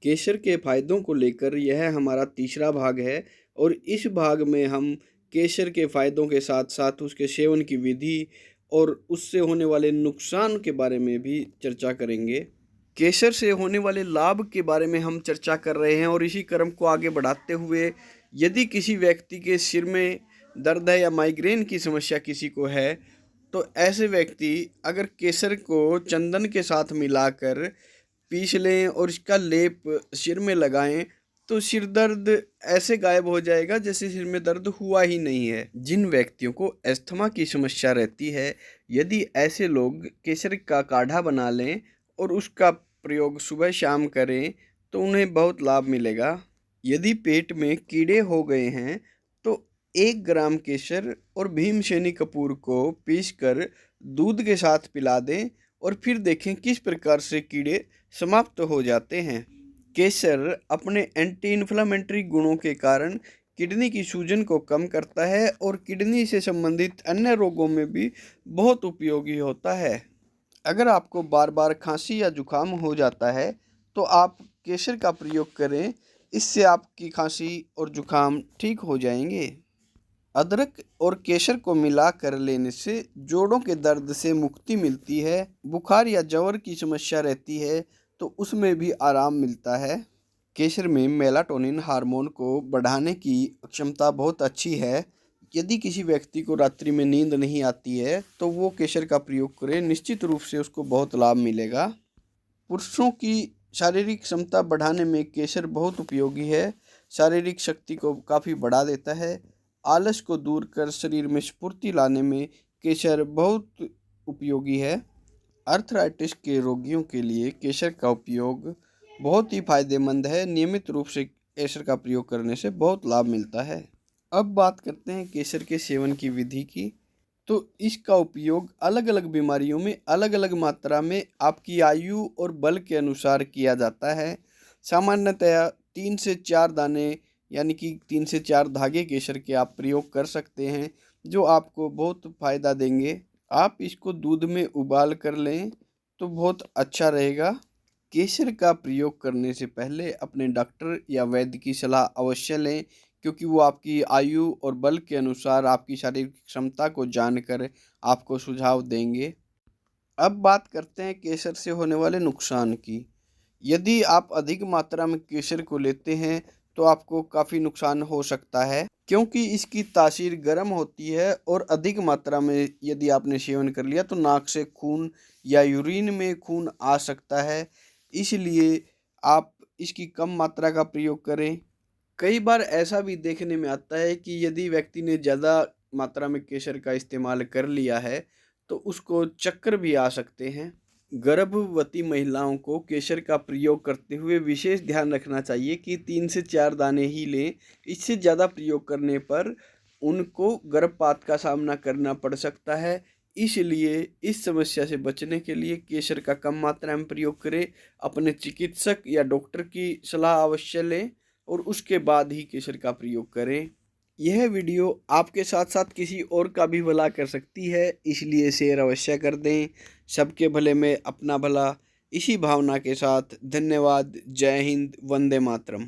केसर के फ़ायदों को लेकर यह हमारा तीसरा भाग है और इस भाग में हम केसर के फ़ायदों के साथ-साथ उसके सेवन की विधि और उससे होने वाले नुकसान के बारे में भी चर्चा करेंगे। केसर से होने वाले लाभ के बारे में हम चर्चा कर रहे हैं और इसी क्रम को आगे बढ़ाते हुए यदि किसी व्यक्ति के सिर में दर्द है या माइग्रेन की समस्या किसी को है, तो ऐसे व्यक्ति अगर केसर को चंदन के साथ मिलाकर पीस लें और इसका लेप सिर में लगाएं तो सिर दर्द ऐसे गायब हो जाएगा जैसे सिर में दर्द हुआ ही नहीं है। जिन व्यक्तियों को अस्थमा की समस्या रहती है, यदि ऐसे लोग केसर का काढ़ा बना लें और उसका प्रयोग सुबह शाम करें तो उन्हें बहुत लाभ मिलेगा। यदि पेट में कीड़े हो गए हैं तो 1 ग्राम केसर और भीमसेनी कपूर को पीसकर दूध के साथ पिला दें और फिर देखें किस प्रकार से कीड़े समाप्त हो जाते हैं। केसर अपने एंटी इन्फ्लेमेटरी गुणों के कारण किडनी की सूजन को कम करता है और किडनी से संबंधित अन्य रोगों में भी बहुत उपयोगी होता है। अगर आपको बार बार खांसी या जुकाम हो जाता है तो आप केसर का प्रयोग करें, इससे आपकी खांसी और जुकाम ठीक हो जाएंगे। अदरक और केसर को मिला कर लेने से जोड़ों के दर्द से मुक्ति मिलती है। बुखार या जवर की समस्या रहती है तो उसमें भी आराम मिलता है। केसर में मेलाटोनिन हार्मोन को बढ़ाने की क्षमता बहुत अच्छी है। यदि किसी व्यक्ति को रात्रि में नींद नहीं आती है तो वो केसर का प्रयोग करें, निश्चित रूप से उसको बहुत लाभ मिलेगा। पुरुषों की शारीरिक क्षमता बढ़ाने में केसर बहुत उपयोगी है। शारीरिक शक्ति को काफ़ी बढ़ा देता है। आलस को दूर कर शरीर में स्फूर्ति लाने में केसर बहुत उपयोगी है। आर्थराइटिस के रोगियों के लिए केसर का उपयोग बहुत ही फायदेमंद है। नियमित रूप से केसर का प्रयोग करने से बहुत लाभ मिलता है। अब बात करते हैं केसर के सेवन की विधि की। तो इसका उपयोग अलग अलग बीमारियों में अलग अलग मात्रा में आपकी आयु और बल के अनुसार किया जाता है। सामान्यतया 3 से 4 दाने यानी कि 3 से 4 धागे केसर के आप प्रयोग कर सकते हैं, जो आपको बहुत फ़ायदा देंगे। आप इसको दूध में उबाल कर लें तो बहुत अच्छा रहेगा। केसर का प्रयोग करने से पहले अपने डॉक्टर या वैद्य की सलाह अवश्य लें, क्योंकि वो आपकी आयु और बल के अनुसार आपकी शारीरिक क्षमता को जानकर आपको सुझाव देंगे। अब बात करते हैं केसर से होने वाले नुकसान की। यदि आप अधिक मात्रा में केसर को लेते हैं तो आपको काफ़ी नुकसान हो सकता है, क्योंकि इसकी तासीर गर्म होती है और अधिक मात्रा में यदि आपने सेवन कर लिया तो नाक से खून या यूरिन में खून आ सकता है। इसलिए आप इसकी कम मात्रा का प्रयोग करें। कई बार ऐसा भी देखने में आता है कि यदि व्यक्ति ने ज़्यादा मात्रा में केसर का इस्तेमाल कर लिया है तो उसको चक्कर भी आ सकते हैं। गर्भवती महिलाओं को केसर का प्रयोग करते हुए विशेष ध्यान रखना चाहिए कि 3 से 4 दाने ही लें। इससे ज़्यादा प्रयोग करने पर उनको गर्भपात का सामना करना पड़ सकता है। इसलिए इस समस्या से बचने के लिए केसर का कम मात्रा में प्रयोग करें। अपने चिकित्सक या डॉक्टर की सलाह अवश्य लें और उसके बाद ही केसर का प्रयोग करें। यह वीडियो आपके साथ साथ किसी और का भी भला कर सकती है, इसलिए शेयर अवश्य कर दें। सबके भले में अपना भला, इसी भावना के साथ धन्यवाद। जय हिंद, वंदे मातरम।